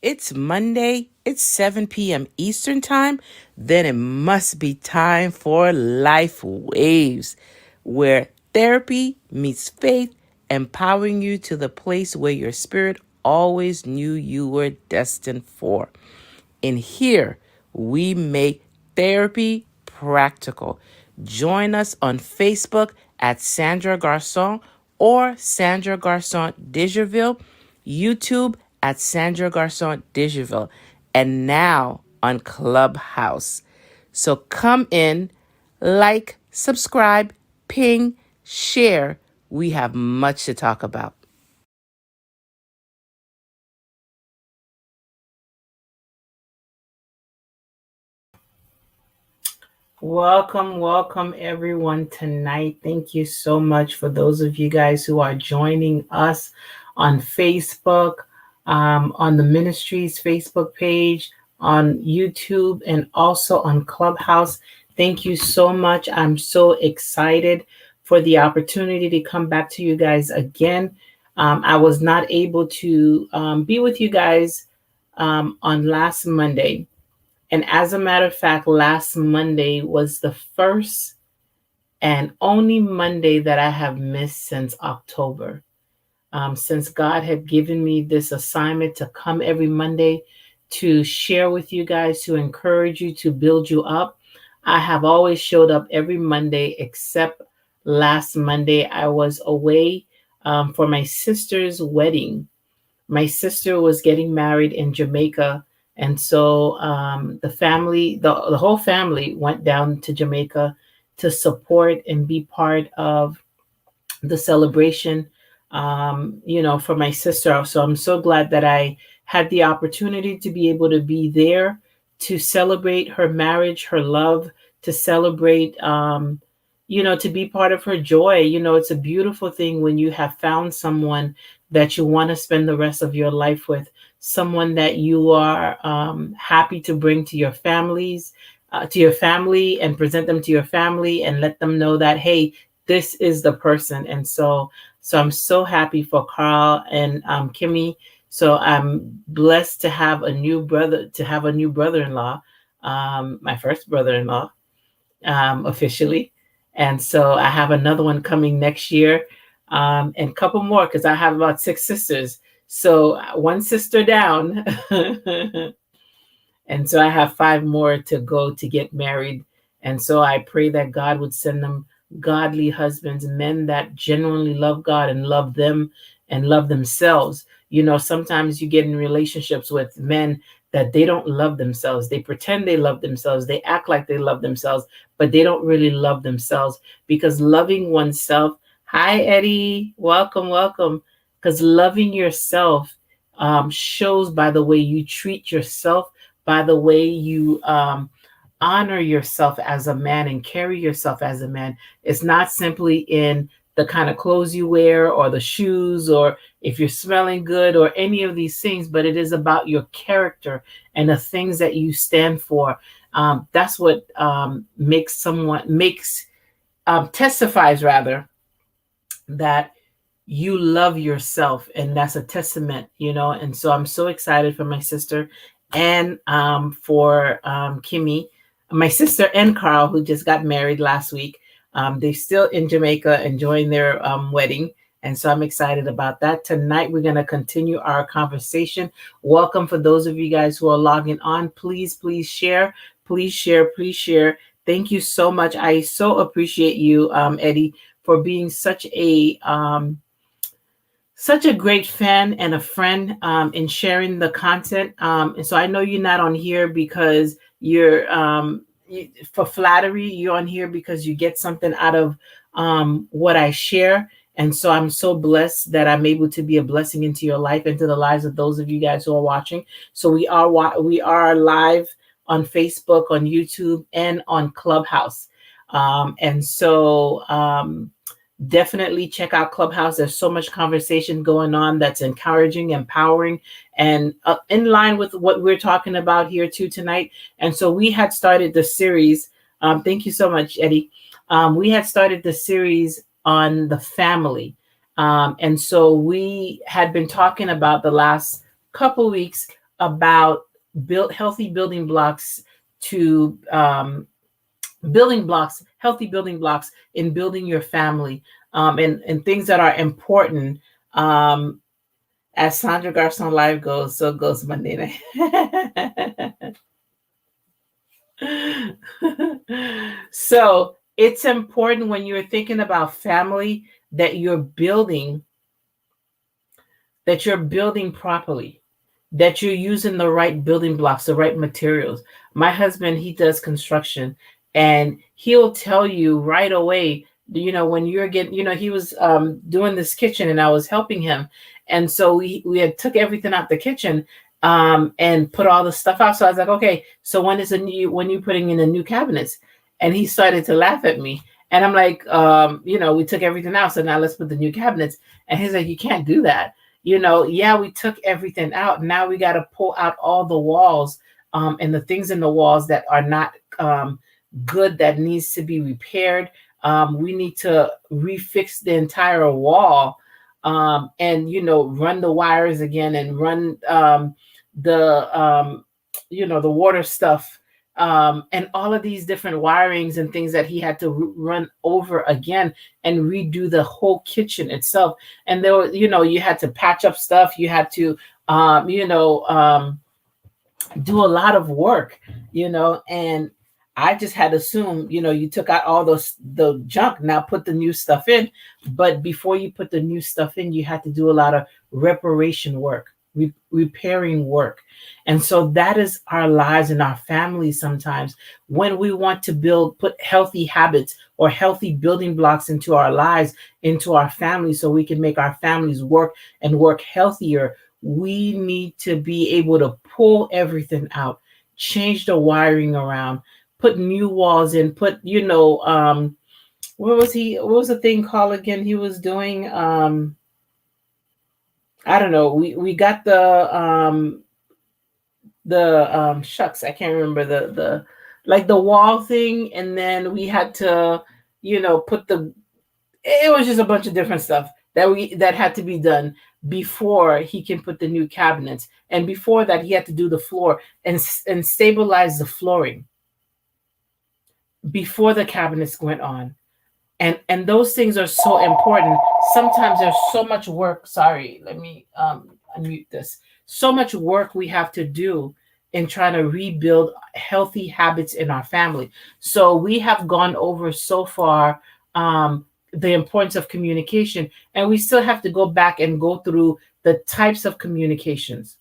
It's Monday, it's 7 p.m. Eastern Time, then it must be time for Life Waves, where therapy meets faith, empowering you to the place where your spirit always knew you were destined for. In here, we make therapy practical. Join us on Facebook at Sandra Garcon or Sandra Garcon Digerville, YouTube at Sandra Garcon Digerville, and now on Clubhouse. So come in, like, subscribe, ping, share. We have much to talk about. Welcome, everyone tonight. Thank you so much for those of you guys who are joining us on Facebook, on the ministry's Facebook page, on YouTube, and also on Clubhouse. Thank you so much. I'm so excited for the opportunity to come back to you guys again. I was not able to be with you guys on last Monday. And as a matter of fact, last Monday was the first and only Monday that I have missed since October. Since God had given me this assignment to come every Monday to share with you guys, to encourage you, to build you up, I have always showed up every Monday except last Monday. I was away for my sister's wedding. My sister was getting married in Jamaica. And so the whole family went down to Jamaica to support and be part of the celebration, for my sister. So I'm so glad that I had the opportunity to be able to be there to celebrate her marriage, her love, to celebrate, to be part of her joy. It's a beautiful thing when you have found someone that you want to spend the rest of your life with, someone that you are happy to bring to your families, to your family, and present them to your family and let them know that, hey, this is the person. And so I'm so happy for Carl and Kimmy. So I'm blessed to have a new brother-in-law, my first brother-in-law, officially. And so I have another one coming next year, and a couple more because I have about 6 sisters. So one sister down. And so I have 5 more to go to get married. And so I pray that God would send them godly husbands, men that genuinely love God and love them and love themselves. Sometimes you get in relationships with men that they don't love themselves. They pretend they love themselves. They act like they love themselves, but they don't really love themselves, because loving oneself, hi, Eddie, welcome. Because loving yourself shows by the way you treat yourself, by the way you honor yourself as a man and carry yourself as a man. It's not simply in the kind of clothes you wear or the shoes or if you're smelling good or any of these things, but it is about your character and the things that you stand for. That's what testifies rather that you love yourself, and that's a testament. And so I'm so excited for my sister and for Kimmy, my sister, and Carl, who just got married last week. They're still in Jamaica enjoying their wedding. And so I'm excited about that. Tonight, we're going to continue our conversation. Welcome for those of you guys who are logging on. Please share. Please share. Thank you so much. I so appreciate you, Eddie, for being such a great fan and a friend in sharing the content. And so I know you're not on here because you're for flattery. You're on here because you get something out of what I share. And so I'm so blessed that I'm able to be a blessing into your life and to the lives of those of you guys who are watching. So we are live on Facebook, on YouTube, and on Clubhouse. And so definitely check out Clubhouse. There's so much conversation going on that's encouraging, empowering, and in line with what we're talking about here too tonight. And so we had started the series. Thank you so much, Eddie. We had started the series on the family. And so we had been talking about the last couple weeks about build healthy building blocks to building blocks, healthy building blocks in building your family, and things that are important. As Sandra Garson Live goes, so goes Monday night. So it's important when you're thinking about family that you're building properly, that you're using the right building blocks, the right materials. My husband, he does construction, and he'll tell you right away, when you're getting, he was doing this kitchen and I was helping him. And so we had took everything out the kitchen and put all the stuff out. So I was like, okay, so when you putting in the new cabinets? And he started to laugh at me. And I'm like, we took everything out. So now let's put the new cabinets. And he's like, you can't do that. Yeah, we took everything out. Now we got to pull out all the walls and the things in the walls that are not good, that needs to be repaired. We need to refix the entire wall and, run the wires again and run the water stuff and all of these different wirings and things that he had to run over again and redo the whole kitchen itself. And there was, you had to patch up stuff. You had to, do a lot of work, and I just had assumed, you took out all the junk, now put the new stuff in. But before you put the new stuff in, you had to do a lot of reparation work, repairing work. And so that is our lives and our families sometimes. When we want to put healthy habits or healthy building blocks into our lives, into our families, so we can make our families work and work healthier, we need to be able to pull everything out, change the wiring around, put new walls in, what was the thing called again he was doing? I don't know. We got the shucks, I can't remember the like the wall thing, and then we had to, it was just a bunch of different stuff that had to be done before he can put the new cabinets. And before that, he had to do the floor and stabilize the flooring before the cabinets went on. And those things are so important. Sometimes there's so much work. Sorry, let me unmute this. So much work we have to do in trying to rebuild healthy habits in our family. So we have gone over so far the importance of communication, and we still have to go back and go through the types of communications.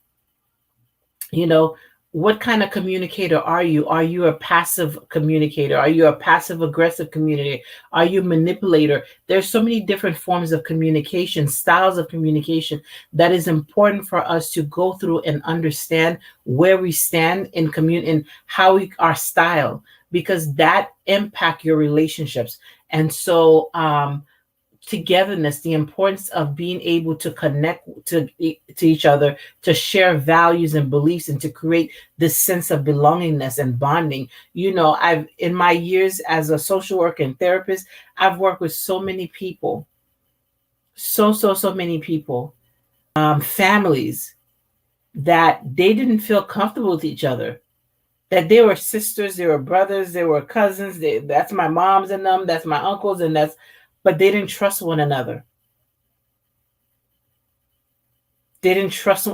What kind of communicator are you? Are you a passive communicator? Are you a passive aggressive communicator? Are you a manipulator? There's so many different forms of communication, styles of communication, that is important for us to go through and understand where we stand in how our style, because that impact your relationships. And so togetherness, the importance of being able to connect to each other, to share values and beliefs, and to create this sense of belongingness and bonding. I've, in my years as a social worker and therapist, I've worked with so many people, so many people, families that they didn't feel comfortable with each other, that they were sisters, they were brothers, they were cousins. That's my moms and them, that's my uncles, but they didn't trust one another. They didn't trust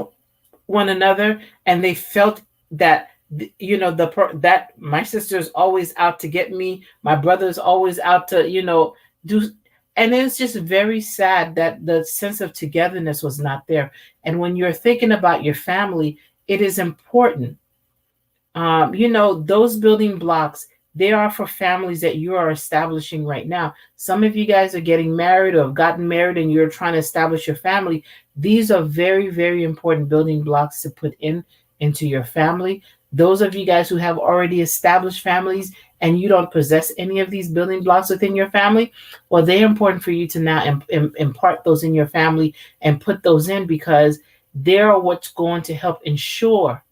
one another, and they felt that that my sister's always out to get me, my brother's always out to do. And it's just very sad that the sense of togetherness was not there. And when you're thinking about your family, it is important. Those building blocks, they are for families that you are establishing right now. Some of you guys are getting married or have gotten married and you're trying to establish your family. These are very, very important building blocks to put into your family. Those of you guys who have already established families and you don't possess any of these building blocks within your family, well, they're important for you to now impart those in your family and put those in, because they're what's going to help ensure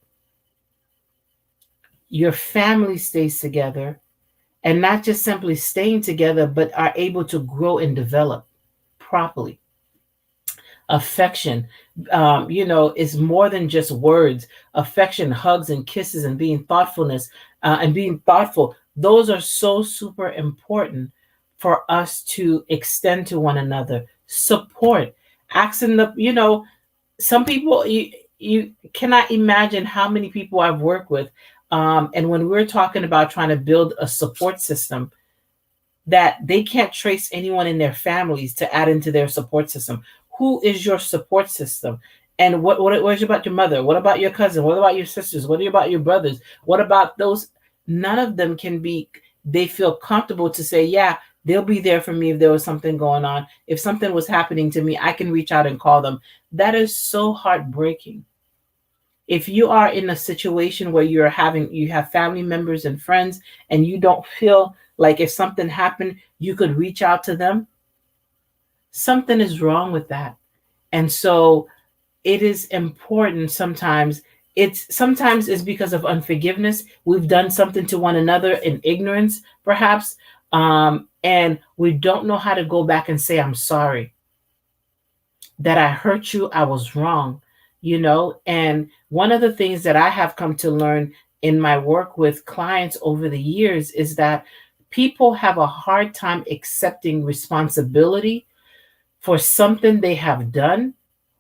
your family stays together, and not just simply staying together, but are able to grow and develop properly. affection, is more than just words. Affection, hugs and kisses, and being thoughtful. Those are so super important for us to extend to one another. Support, asking some people, you cannot imagine how many people I've worked with. And when we're talking about trying to build a support system, that they can't trace anyone in their families to add into their support system. Who is your support system? And what about your mother? What about your cousin? What about your sisters? What about your brothers? What about those? None of them they feel comfortable to say, yeah, they'll be there for me if there was something going on. If something was happening to me, I can reach out and call them. That is so heartbreaking. If you are in a situation where you have family members and friends, and you don't feel like if something happened, you could reach out to them, something is wrong with that. And so it is important sometimes. Sometimes it's because of unforgiveness. We've done something to one another in ignorance, perhaps, and we don't know how to go back and say, I'm sorry that I hurt you. I was wrong. And one of the things that I have come to learn in my work with clients over the years is that people have a hard time accepting responsibility for something they have done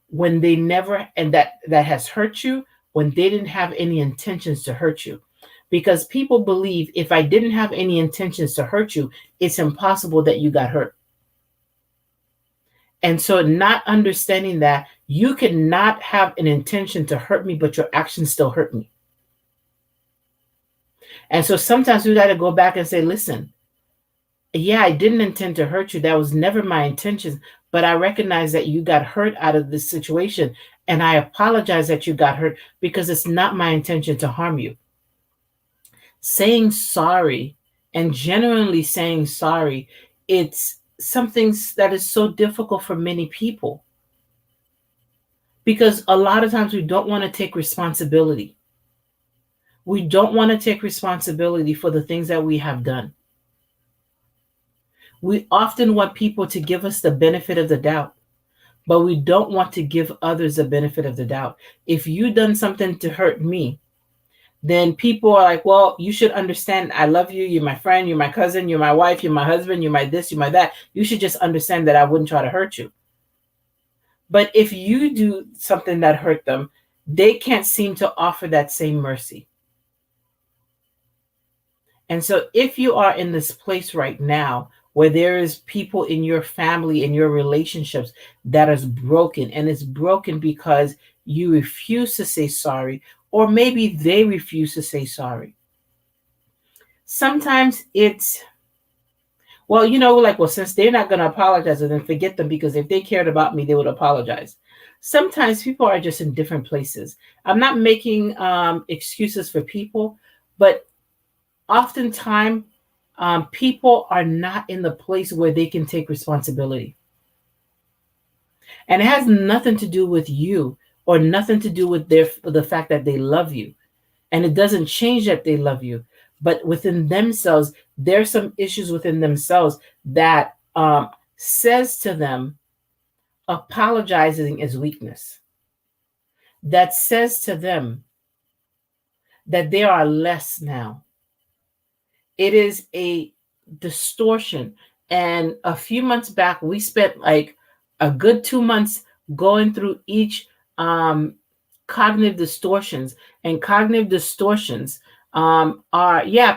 when they never, and that has hurt you, when they didn't have any intentions to hurt you. Because people believe, if I didn't have any intentions to hurt you, it's impossible that you got hurt. And so not understanding that you cannot have an intention to hurt me, but your actions still hurt me. And so sometimes we got to go back and say, listen, yeah, I didn't intend to hurt you. That was never my intention. But I recognize that you got hurt out of this situation. And I apologize that you got hurt, because it's not my intention to harm you. Saying sorry, and genuinely saying sorry, it's something that is so difficult for many people, because a lot of times we don't want to take responsibility. We don't want to take responsibility for the things that we have done. We often want people to give us the benefit of the doubt, but we don't want to give others the benefit of the doubt. If you've done something to hurt me, then people are like, well, you should understand, I love you. You're my friend. You're my cousin. You're my wife. You're my husband. You're my this. You're my that. You should just understand that I wouldn't try to hurt you. But if you do something that hurt them, they can't seem to offer that same mercy. And so if you are in this place right now where there is people in your family, in your relationships, that is broken, and it's broken because you refuse to say sorry, or maybe they refuse to say sorry. Sometimes it's, since they're not going to apologize, then forget them, because if they cared about me, they would apologize. Sometimes people are just in different places. I'm not making excuses for people, but oftentimes people are not in the place where they can take responsibility. And it has nothing to do with you, or nothing to do with the fact that they love you. And it doesn't change that they love you. But within themselves, there's some issues within themselves that says to them, apologizing is weakness. That says to them that they are less now. It is a distortion. And a few months back, we spent like a good 2 months going through each cognitive distortions. And cognitive distortions are,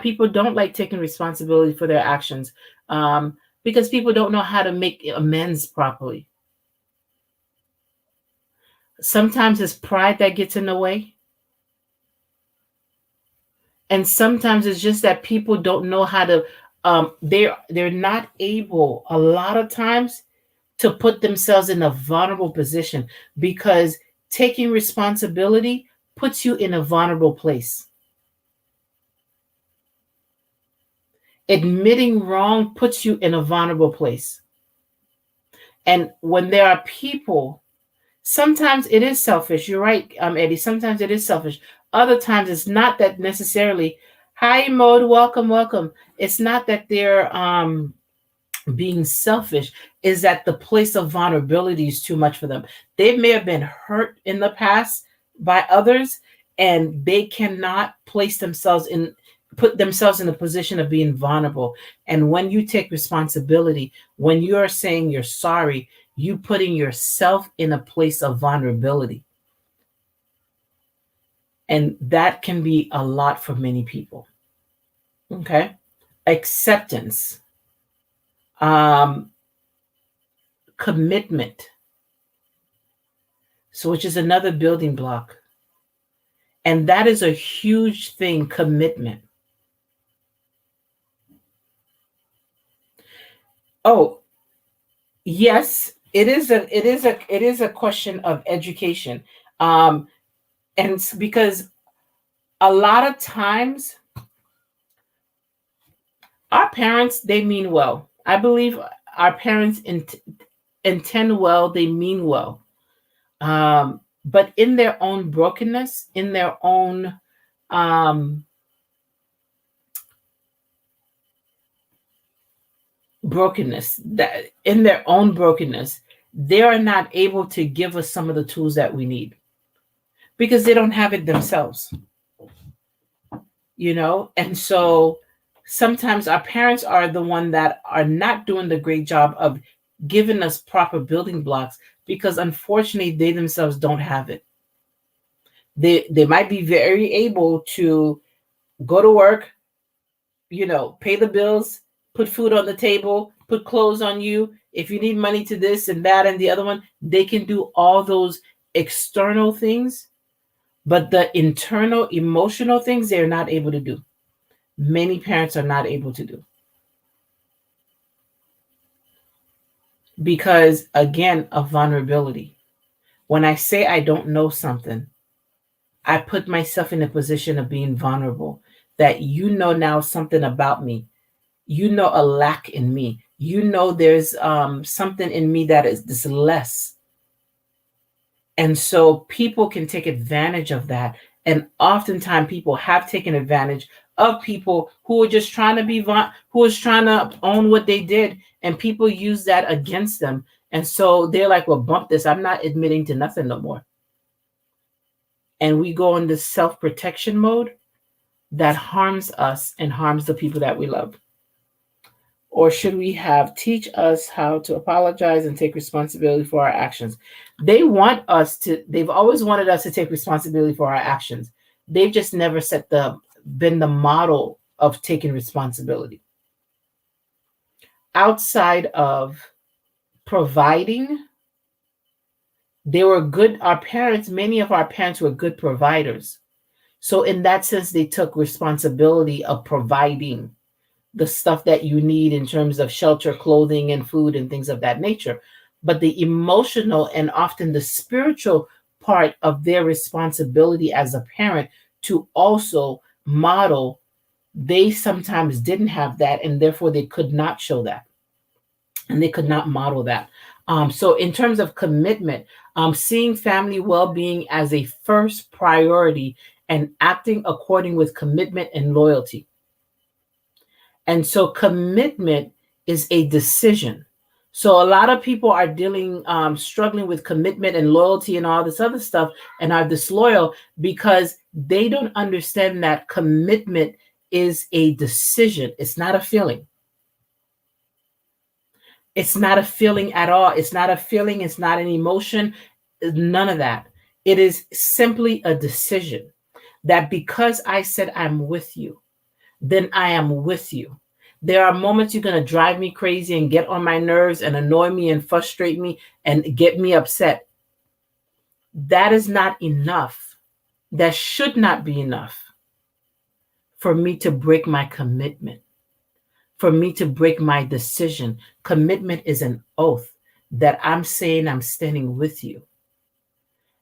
people don't like taking responsibility for their actions because people don't know how to make amends properly. Sometimes it's pride that gets in the way. And sometimes it's just that people don't know how to, they're not able a lot of times to put themselves in a vulnerable position, because taking responsibility puts you in a vulnerable place. Admitting wrong puts you in a vulnerable place. And when there are people, sometimes it is selfish. You're right, Eddie. Sometimes it is selfish. Other times it's not that necessarily. Hi, Mode. Welcome, welcome. It's not that they're being selfish is that the place of vulnerability is too much for them. They may have been hurt in the past by others, and they cannot put themselves in a position of being vulnerable. And when you take responsibility, when you are saying you're sorry, you putting yourself in a place of vulnerability. And that can be a lot for many people. Okay. Acceptance, commitment, so which is another building block. And that is a huge thing, commitment. Oh, yes, it is a question of education. And it's because a lot of times our parents, they mean well. I believe our parents intend well, they mean well. But in their own brokenness, in their own brokenness, that in their own brokenness, they are not able to give us some of the tools that we need because they don't have it themselves, And so sometimes our parents are the one that are not doing the great job of giving us proper building blocks because unfortunately they themselves don't have it. They might be very able to go to work, pay the bills, put food on the table, put clothes on you. If you need money to this and that and the other one, they can do all those external things, but the internal emotional things they're not able to do. Many parents are not able to do. Because again, of vulnerability. When I say I don't know something, I put myself in a position of being vulnerable, that now something about me. A lack in me. There's something in me that is this less. And so people can take advantage of that. And oftentimes people have taken advantage of people who are just trying to who is trying to own what they did. And people use that against them. And so they're like, well, bump this. I'm not admitting to nothing no more. And we go into self-protection mode that harms us and harms the people that we love. Or should we have teach us how to apologize and take responsibility for our actions? They've always wanted us to take responsibility for our actions. They've just never been the model of taking responsibility. Outside of providing, many of our parents were good providers. So in that sense, they took responsibility of providing the stuff that you need in terms of shelter, clothing, and food and things of that nature. But the emotional and often the spiritual part of their responsibility as a parent to also model, they sometimes didn't have that, and therefore they could not show that. And they could not model that. So in terms of commitment, seeing family well-being as a first priority and acting according with commitment and loyalty. And so commitment is a decision. So a lot of people are struggling with commitment and loyalty and all this other stuff and are disloyal because they don't understand that commitment is a decision. It's not a feeling. It's not a feeling at all. It's not a feeling. It's not an emotion. None of that. It is simply a decision that because I said I'm with you, then I am with you. There are moments you're going to drive me crazy and get on my nerves and annoy me and frustrate me and get me upset. That is not enough. That should not be enough for me to break my commitment, for me to break my decision. Commitment is an oath that I'm saying I'm standing with you.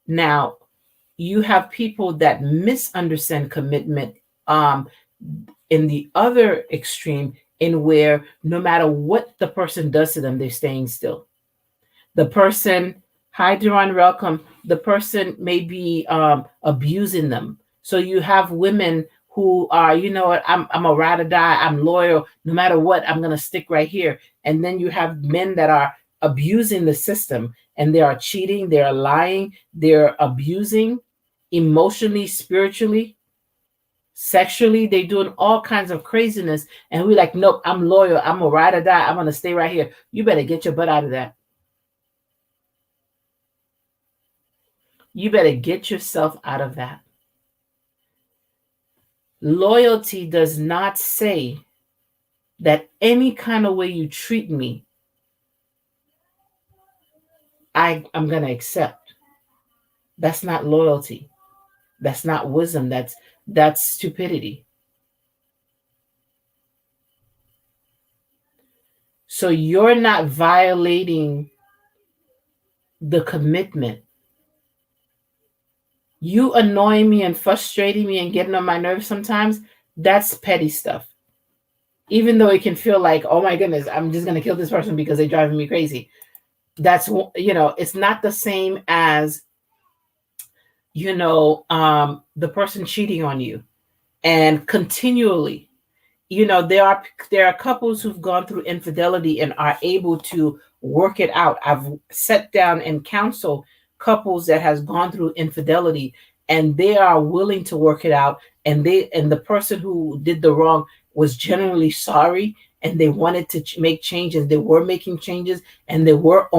Now, you have people that misunderstand commitment in the other extreme, in where no matter what the person does to them, they're staying still. The person, hi, Duran, welcome. The person may be abusing them. So you have women who are, you know what, I'm a ride or die, I'm loyal, no matter what, I'm gonna stick right here. And then you have men that are abusing the system, and they are cheating, they are lying, they're abusing emotionally, spiritually, sexually, they're doing all kinds of craziness. And we're like, nope, I'm loyal, I'm a ride or die, I'm gonna stay right here. You better get your butt out of that. You better get yourself out of that. Loyalty does not say that any kind of way you treat me, I'm going to accept. That's not loyalty. That's not wisdom. That's stupidity. So you're not violating the commitment. You annoying me and frustrating me and getting on my nerves sometimes, that's petty stuff. Even though it can feel like, oh my goodness, I'm just going to kill this person because they're driving me crazy. That's, it's not the same as, the person cheating on you and continually. There are couples who've gone through infidelity and are able to work it out. I've sat down and counseled couples that has gone through infidelity, and they are willing to work it out. And the person who did the wrong was generally sorry, and they wanted to make changes. They were making changes, and they were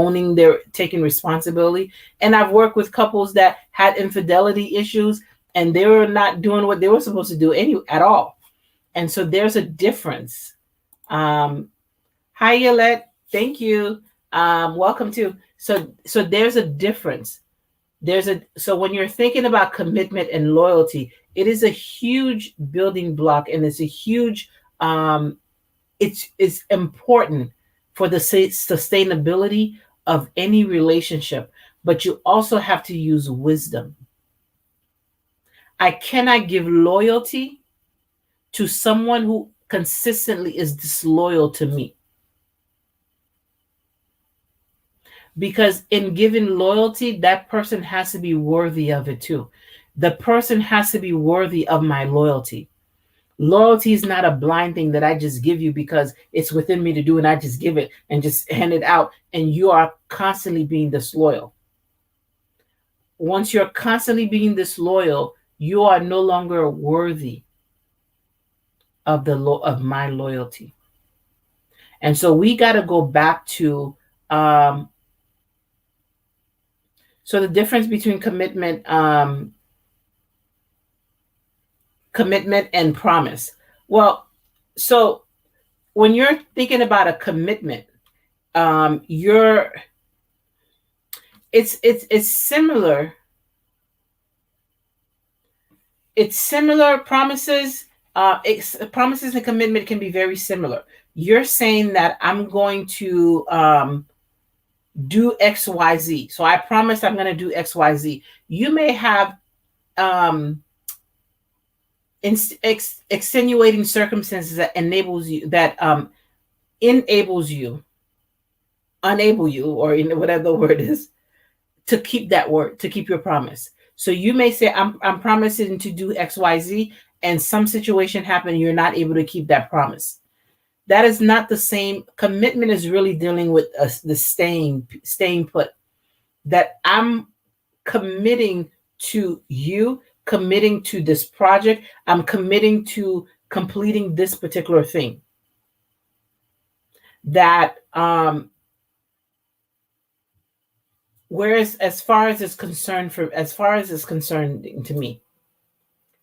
taking responsibility. And I've worked with couples that had infidelity issues, and they were not doing what they were supposed to do at all. And so there's a difference. Hi, Yolette. Thank you. Welcome to. So there's a difference. So when you're thinking about commitment and loyalty, it is a huge building block, and it's a huge. It's important for the sustainability of any relationship, but you also have to use wisdom. I cannot give loyalty to someone who consistently is disloyal to me. Because in giving loyalty, that person has to be worthy of it too. The person has to be worthy of my loyalty. Loyalty is not a blind thing that I just give you because it's within me to do, and I just give it and just hand it out, and you are constantly being disloyal. Once you're constantly being disloyal, you are no longer worthy of my loyalty. And so we got to go back to so the difference between commitment and promise. Well, so when you're thinking about a commitment, it's similar. It's similar. Promises and commitment can be very similar. You're saying that I'm going to do X, Y, Z. So I promised I'm going to do X, Y, Z. You may have extenuating circumstances that enable you, or whatever the word is, to keep that word, to keep your promise. So you may say, I'm promising to do X, Y, Z, and some situation happened, you're not able to keep that promise. That is not the same. Commitment is really dealing with the staying put. That I'm committing to you, committing to this project. I'm committing to completing this particular thing. That whereas as far as it's concerned to me,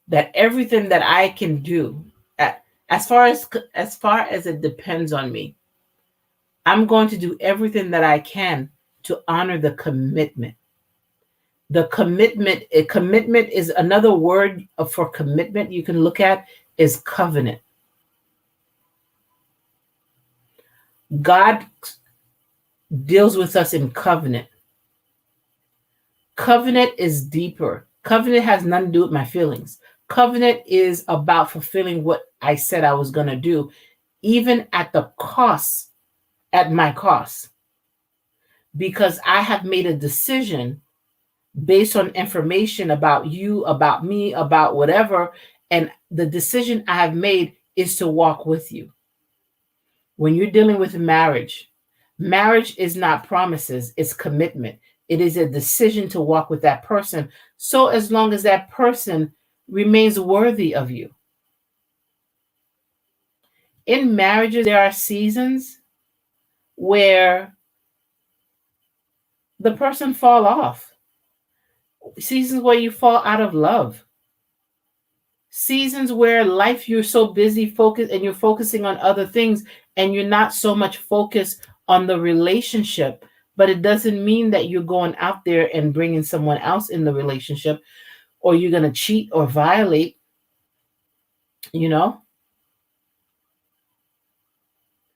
that everything that I can do, as far as it depends on me, I'm going to do everything that I can to honor the commitment. The commitment is another word for commitment you can look at is covenant. God deals with us in covenant. Covenant is deeper. Covenant has nothing to do with my feelings. Covenant is about fulfilling what I said I was going to do, even at my cost. Because I have made a decision based on information about you, about me, about whatever, And the decision I have made is to walk with you. When you're dealing with marriage, marriage is not promises, it's commitment. It is a decision to walk with that person. So as long as that person remains worthy of you. In marriages, there are seasons where the person fall off, seasons where you fall out of love, seasons where life you're so busy focused and you're focusing on other things and you're not so much focused on the relationship. But it doesn't mean that you're going out there and bringing someone else in the relationship, or you're going to cheat or violate, you know.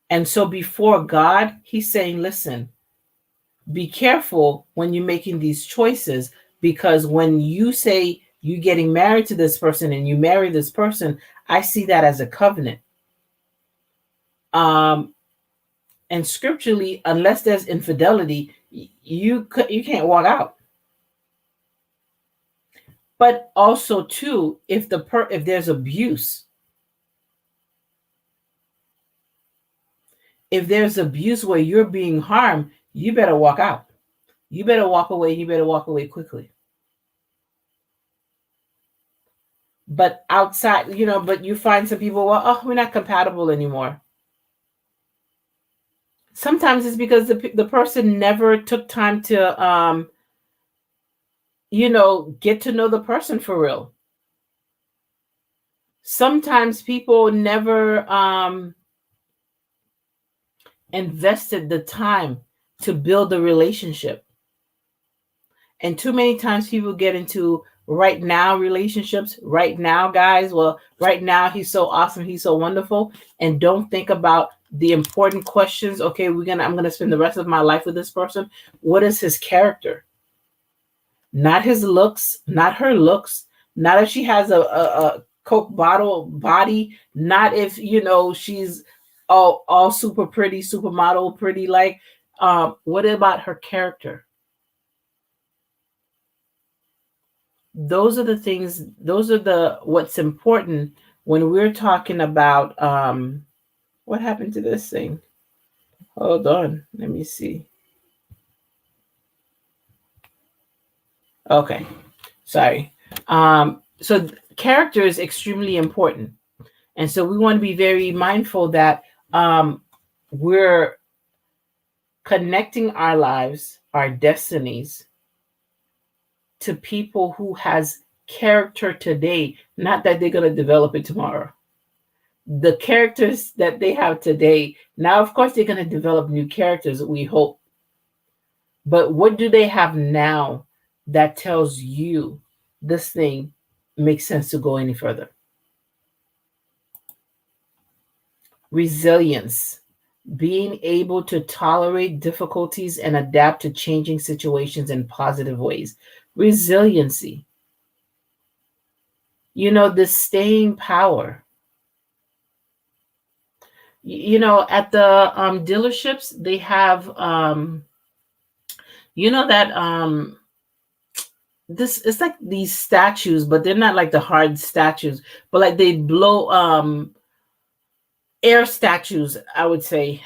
And so before God, he's saying, listen, be careful when you're making these choices, because when you say you're getting married to this person and you marry this person, I see that as a covenant. And scripturally, unless there's infidelity, you can't walk out. But also too, if there's abuse, if there's abuse where you're being harmed, you better walk out. You better walk away. You better walk away quickly. But outside, but you find some people, well, oh, we're not compatible anymore. Sometimes it's because the person never took time to, get to know the person for real. Sometimes people never invested the time to build a relationship. And too many times people get into right now relationships, right now, guys. Well, right now he's so awesome, he's so wonderful, and don't think about the important questions. Okay, I'm gonna spend the rest of my life with this person. What is his character? Not his looks, not her looks, not if she has a Coke bottle body, not if she's all super pretty, supermodel pretty. Like, what about her character? Those are the things. Those are what's important when we're talking about. What happened to this thing? Hold on, let me see. Okay, sorry. So character is extremely important, and so we want to be very mindful that we're connecting our lives, our destinies, to people who has character today, not that they're going to develop it tomorrow. The characters that they have today, now of course they're going to develop new characters, we hope. But what do they have now that tells you this thing makes sense to go any further? Resilience, being able to tolerate difficulties and adapt to changing situations in positive ways. Resiliency. The staying power. At the dealerships, they have that this, it's like these statues, but they're not like the hard statues, but like they blow air statues, I would say.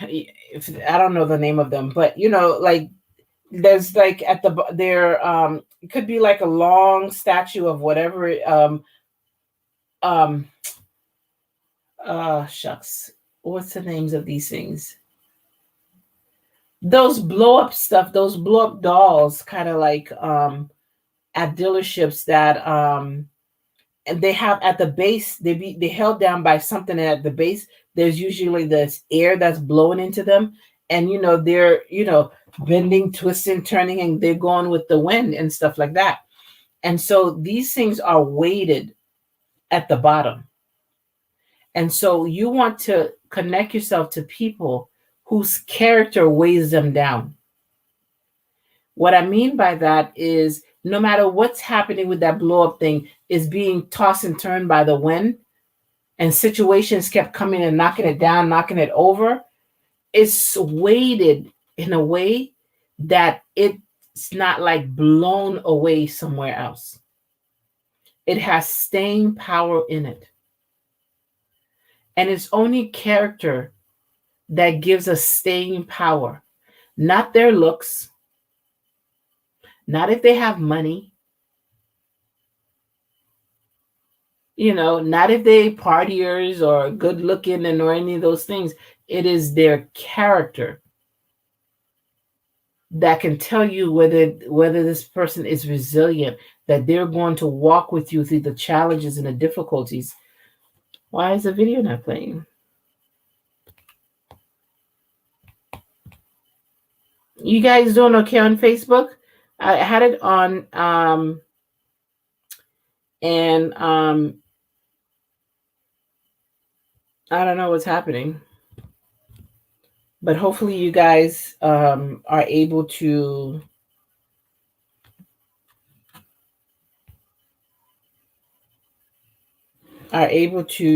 If I don't know the name of them, but like there's like at there it could be like a long statue of whatever shucks, what's the names of these things? Those blow up stuff, those blow up dolls, kind of like at dealerships that and they have at the base, they held down by something, and at the base there's usually this air that's blowing into them, and they're bending, twisting, turning, and they're going with the wind and stuff like that. And so these things are weighted at the bottom. And so you want to connect yourself to people whose character weighs them down. What I mean by that is no matter what's happening with that blow up thing, is being tossed and turned by the wind, and situations kept coming and knocking it down, knocking it over. It's weighted in a way that it's not like blown away somewhere else. It has staying power in it. And it's only character that gives us staying power, not their looks, not if they have money, not if they partiers or good looking and or any of those things. It is their character that can tell you whether this person is resilient, that they're going to walk with you through the challenges and the difficulties. Why is the video not playing? You guys doing okay on Facebook? I had it on and I don't know what's happening, but hopefully you guys are able to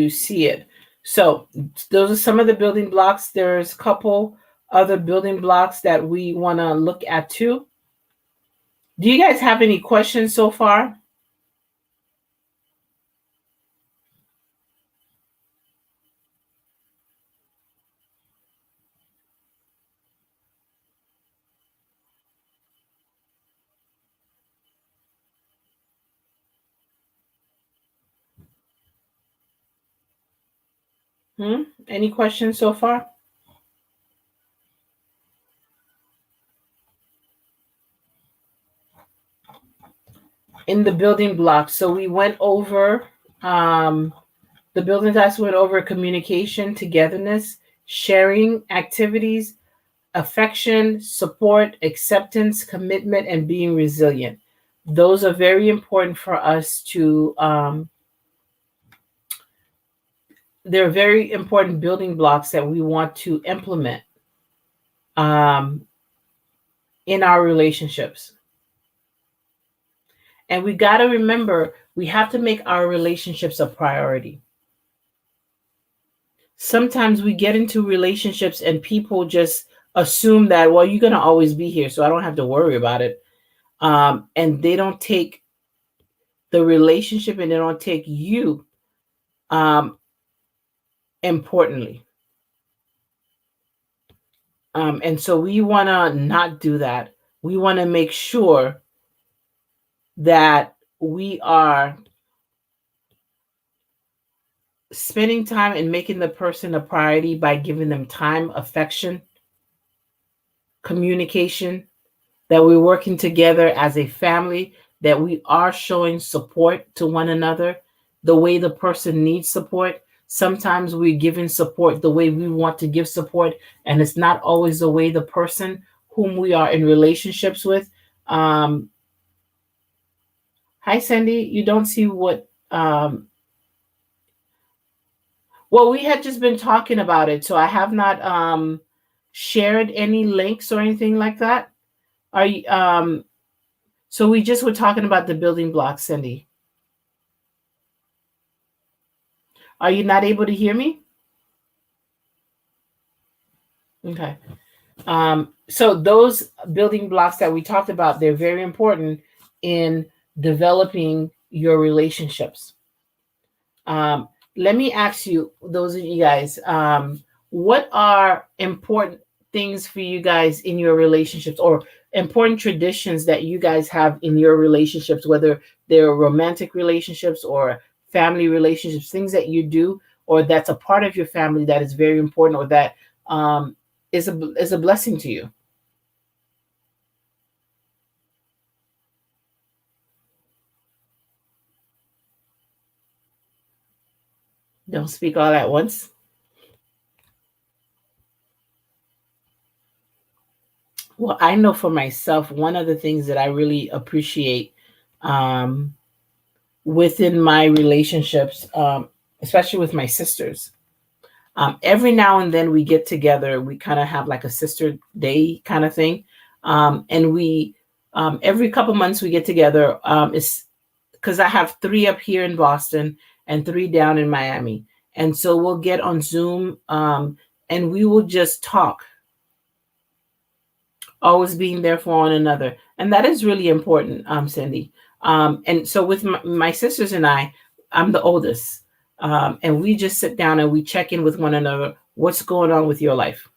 see it. So those are some of the building blocks. There's a couple other building blocks that we want to look at too. Do you guys have any questions so far? Any questions so far? In the building blocks. So we went over the building blocks, went over communication, togetherness, sharing activities, affection, support, acceptance, commitment, and being resilient. Those are very important for us to they're very important building blocks that we want to implement in our relationships. And we got to remember, we have to make our relationships a priority. Sometimes we get into relationships and people just assume that, well, you're going to always be here, so I don't have to worry about it. And they don't take the relationship and they don't take you importantly. And so we want to not do that. We want to make sure that we are spending time and making the person a priority by giving them time, affection, communication, that we're working together as a family, that we are showing support to one another the way the person needs support. Sometimes we're giving support the way we want to give support, and it's not always the way the person whom we are in relationships with. Hi, Sandy. You don't see what well, we had just been talking about it, so I have not shared any links or anything like that. Are you so we just were talking about the building blocks, Cindy. Are you not able to hear me? Okay. So those building blocks that we talked about, they're very important in developing your relationships. Let me ask you, those of you guys, what are important things for you guys in your relationships, or important traditions that you guys have in your relationships, whether they're romantic relationships or family relationships, things that you do or that's a part of your family that is very important, or that is a blessing to you? Don't speak all at once. Well, I know for myself, one of the things that I really appreciate within my relationships, especially with my sisters, every now and then we get together. We kind of have like a sister day kind of thing. And we, every couple months we get together. It's because I have 3 up here in Boston and 3 down in Miami. And so we'll get on Zoom and we will just talk, always being there for one another. And that is really important, Cindy. And so with my sisters and I'm the oldest. And we just sit down and we check in with one another. What's going on with your life?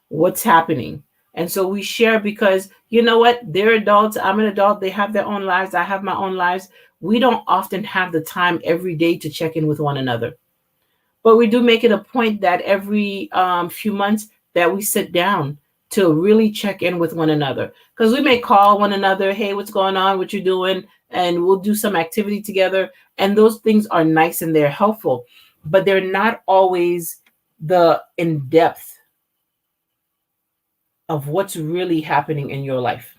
What's happening? And so we share, because you know what? They're adults. I'm an adult. They have their own lives. I have my own lives. We don't often have the time every day to check in with one another. But we do make it a point that every few months that we sit down to really check in with one another. Because we may call one another, hey, what's going on? What you doing? And we'll do some activity together. And those things are nice and they're helpful, but they're not always the in-depth of what's really happening in your life.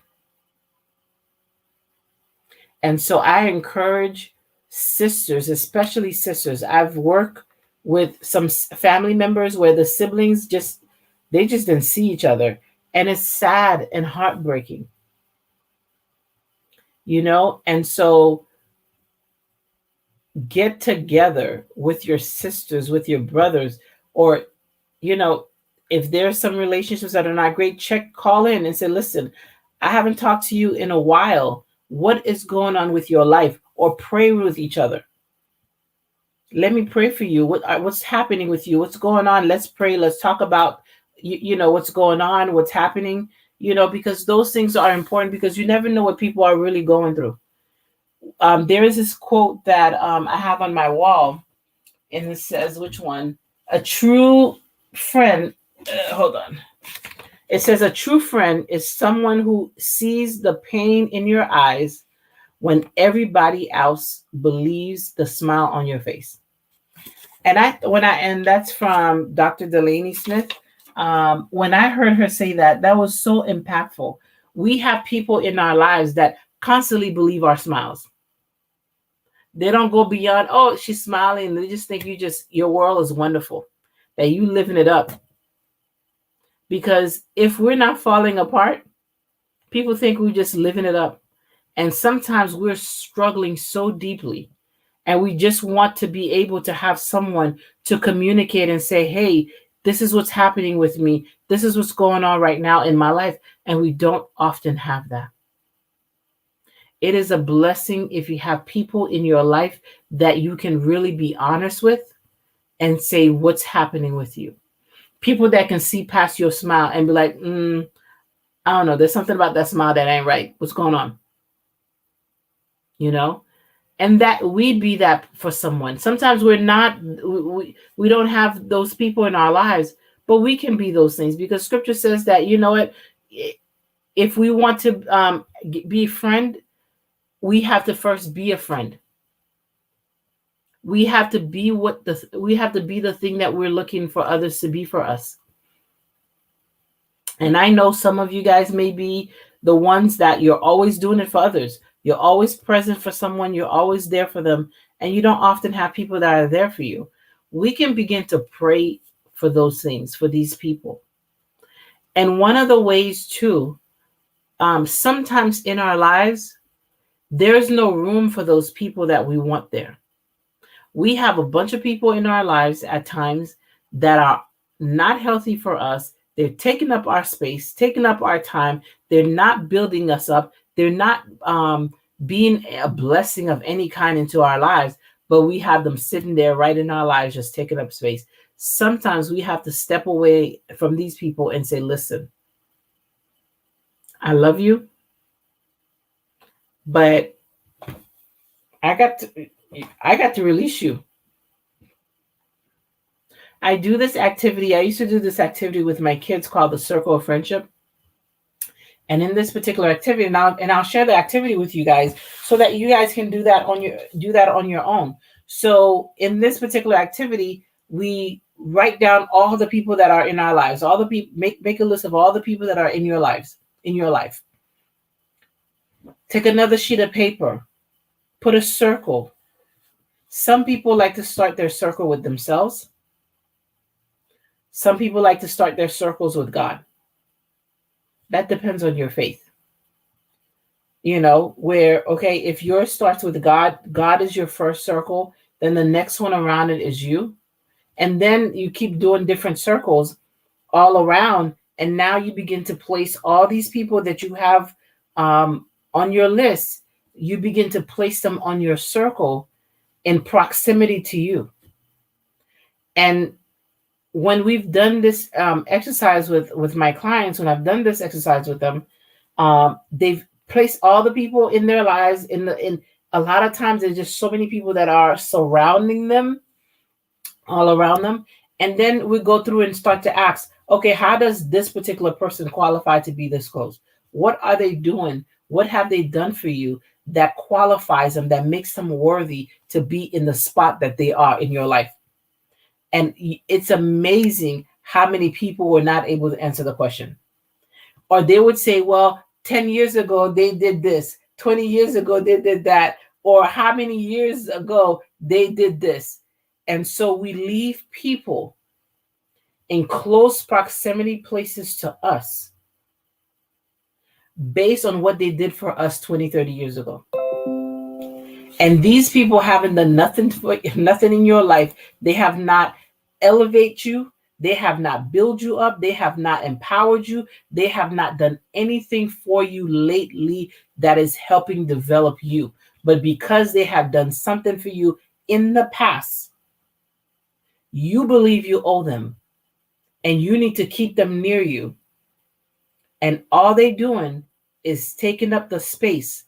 And so I encourage sisters, especially sisters. I've worked with some family members where the siblings they just didn't see each other, and it's sad and heartbreaking. And so get together with your sisters, with your brothers, or if there's some relationships that are not great, call in and say, listen, I haven't talked to you in a while. What is going on with your life? Or pray with each other. Let me pray for you. What's happening with you? What's going on? Let's pray. Let's talk about, what's going on, what's happening, because those things are important, because you never know what people are really going through. There is this quote that I have on my wall, and it says, which one? A true friend. Hold on. It says a true friend is someone who sees the pain in your eyes when everybody else believes the smile on your face. And that's from Dr. Delaney Smith. When I heard her say that, that was so impactful. We have people in our lives that constantly believe our smiles. They don't go beyond, oh, she's smiling. They just think your world is wonderful, that you living it up. Because if we're not falling apart, people think we're just living it up. And sometimes we're struggling so deeply, and we just want to be able to have someone to communicate and say, hey, this is what's happening with me. This is what's going on right now in my life. And we don't often have that. It is a blessing if you have people in your life that you can really be honest with and say what's happening with you. People that can see past your smile and be like, I don't know, there's something about that smile that ain't right. What's going on? And that we be that for someone. Sometimes we don't have those people in our lives, but we can be those things, because scripture says that, if we want to be a friend, we have to first be a friend. We have to be the thing that we're looking for others to be for us. And I know some of you guys may be the ones that you're always doing it for others. You're always present for someone. You're always there for them. And you don't often have people that are there for you. We can begin to pray for those things, for these people. And one of the ways too, sometimes in our lives, there's no room for those people that we want there. We have a bunch of people in our lives at times that are not healthy for us. They're taking up our space, taking up our time. They're not building us up. They're not being a blessing of any kind into our lives, but we have them sitting there right in our lives, just taking up space. Sometimes we have to step away from these people and say, listen, I love you, but I got to release you. I do this activity. I used to do this activity with my kids called the Circle of Friendship. And in this particular activity, and I'll share the activity with you guys so that you guys can do that on your own. So in this particular activity, we write down all the people that are in our lives. All the people, make a list of all the people that are in your life. Take another sheet of paper, put a circle. Some people like to start their circle with themselves. Some people like to start their circles with God. That depends on your faith. If yours starts with God, God is your first circle, then the next one around it is you. And then you keep doing different circles all around. And now you begin to place all these people that you have on your list, you begin to place them on your circle in proximity to you. And when we've done this exercise with my clients, when I've done this exercise with them, they've placed all the people in their lives in a lot of times there's just so many people that are surrounding them, all around them. And then we go through and start to ask, okay, how does this particular person qualify to be this close? What are they doing? What have they done for you that qualifies them, that makes them worthy to be in the spot that they are in your life? And it's amazing how many people were not able to answer the question. Or they would say, well, 10 years ago, they did this. 20 years ago, they did that. Or how many years ago, they did this. And so we leave people in close proximity places to us based on what they did for us 20, 30 years ago. And these people haven't done nothing in your life. They have not elevated you. They have not built you up. They have not empowered you. They have not done anything for you lately that is helping develop you. But because they have done something for you in the past, you believe you owe them and you need to keep them near you. And all they're doing is taking up the space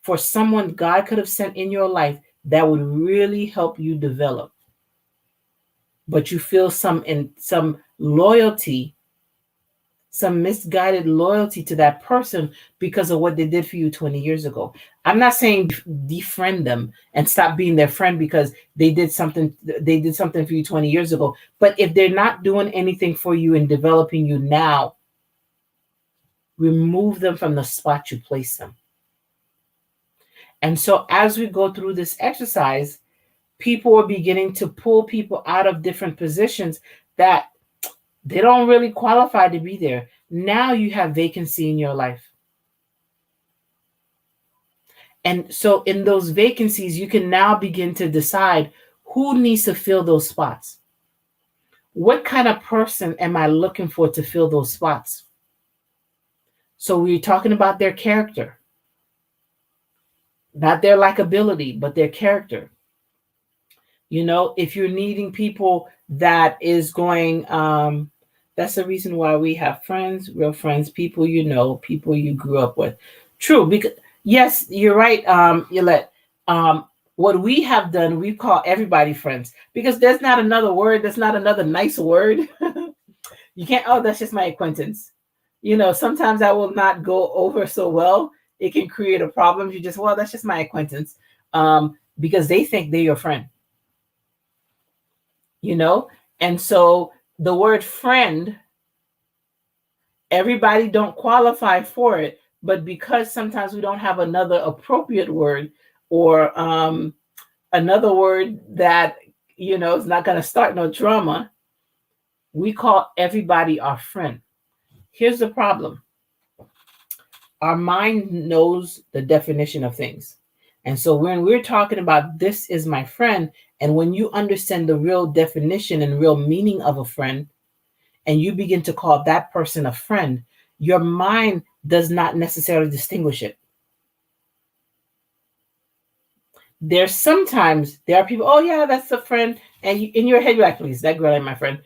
for someone God could have sent in your life that would really help you develop. But you feel some loyalty, some misguided loyalty to that person because of what they did for you 20 years ago. I'm not saying defriend them and stop being their friend because they did something for you 20 years ago. But if they're not doing anything for you and developing you now, remove them from the spot you place them. And so as we go through this exercise, people are beginning to pull people out of different positions that they don't really qualify to be there. Now you have vacancy in your life. And so in those vacancies, you can now begin to decide who needs to fill those spots. What kind of person am I looking for to fill those spots? So we're talking about their character. Not their likability, but their character. You know, if you're needing people that is going, that's the reason why we have friends, real friends, people you know, people you grew up with. True, because yes, you're right, Yolette. What we have done, we call everybody friends because there's not another word, there's not another nice word. You can't, oh, that's just my acquaintance. You know, sometimes that will not go over so well. It can create a problem. You just, well, that's just my acquaintance, because they think they're your friend. You know, and so the word friend, everybody don't qualify for it, but because sometimes we don't have another appropriate word or another word that, you know, is not going to start no drama, we call everybody our friend. Here's the problem. Our mind knows the definition of things. And so when we're talking about this is my friend, and when you understand the real definition and real meaning of a friend, and you begin to call that person a friend, your mind does not necessarily distinguish it. There's sometimes there are people, oh yeah, that's a friend. And you, in your head, you're like, please, that girl ain't my friend.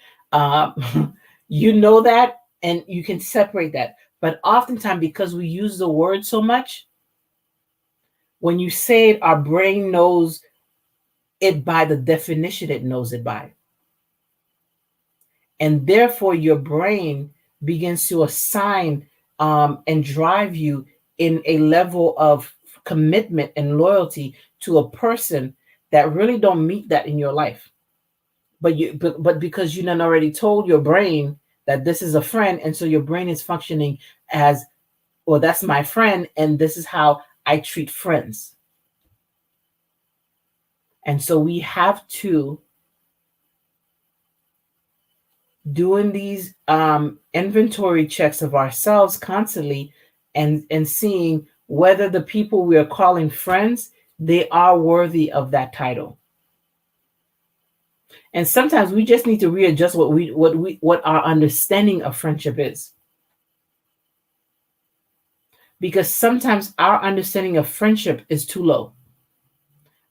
You know that, and you can separate that. But oftentimes, because we use the word so much, when you say it, our brain knows it by the definition it knows it by. And therefore, your brain begins to assign and drive you in a level of commitment and loyalty to a person that really don't meet that in your life. But because you done already told your brain that this is a friend, and so your brain is functioning as, well, that's my friend, and this is how I treat friends. And so we have to, doing these inventory checks of ourselves constantly and seeing whether the people we are calling friends, they are worthy of that title. And sometimes we just need to readjust what our understanding of friendship is. Because sometimes our understanding of friendship is too low.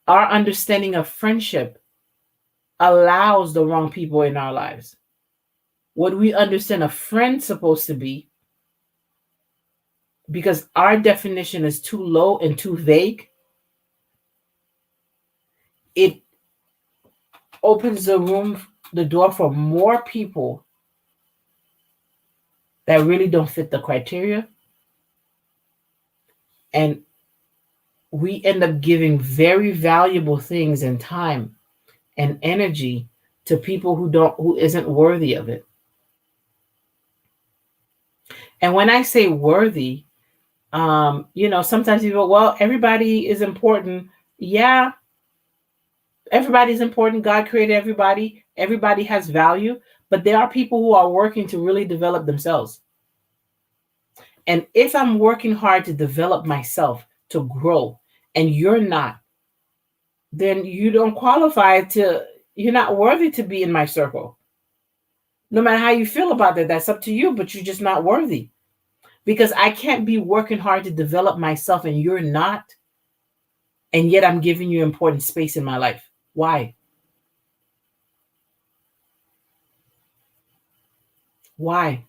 Our understanding of friendship allows the wrong people in our lives. What we understand a friend supposed to be, because our definition is too low and too vague, it opens the door for more people that really don't fit the criteria. And we end up giving very valuable things and time and energy to people who isn't worthy of it. And when I say worthy, sometimes people, well, everybody is important. Yeah, everybody's important. God created everybody. Everybody has value, but there are people who are working to really develop themselves. And if I'm working hard to develop myself, to grow, and you're not, then you don't qualify you're not worthy to be in my circle. No matter how you feel about that, that's up to you, but you're just not worthy. Because I can't be working hard to develop myself and you're not, and yet I'm giving you important space in my life. Why? Why?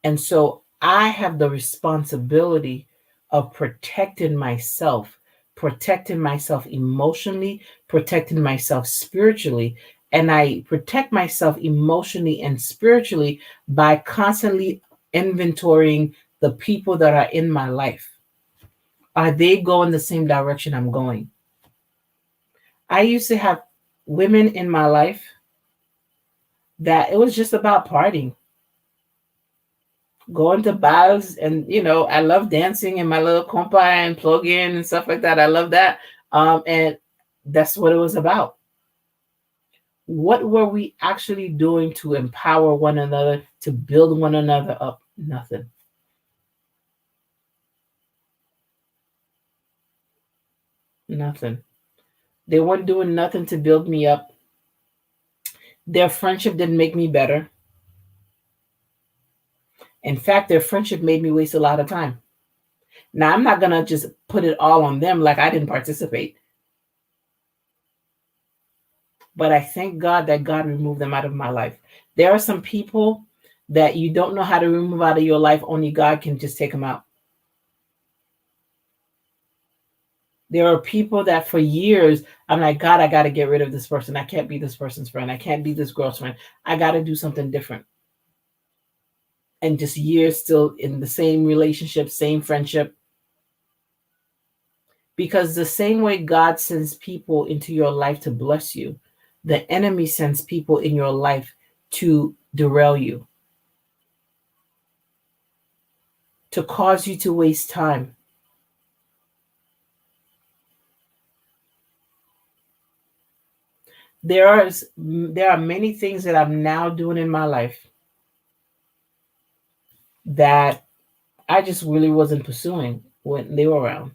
And so I have the responsibility of protecting myself emotionally, protecting myself spiritually. And I protect myself emotionally and spiritually by constantly inventorying the people that are in my life. Are they going the same direction I'm going? I used to have women in my life that it was just about partying, going to bars, and I love dancing and my little compa and plug in and stuff like that. I love that. And that's what it was about. What were we actually doing to empower one another, to build one another up? Nothing. Nothing. They weren't doing nothing to build me up. Their friendship didn't make me better. In fact, their friendship made me waste a lot of time. Now, I'm not going to just put it all on them like I didn't participate. But I thank God that God removed them out of my life. There are some people that you don't know how to remove out of your life. Only God can just take them out. There are people that for years, I'm like, God, I got to get rid of this person. I can't be this person's friend. I can't be this girl's friend. I got to do something different. And just years still in the same relationship, same friendship. Because the same way God sends people into your life to bless you, the enemy sends people in your life to derail you, to cause you to waste time. There are many things that I'm now doing in my life that I just really wasn't pursuing when they were around.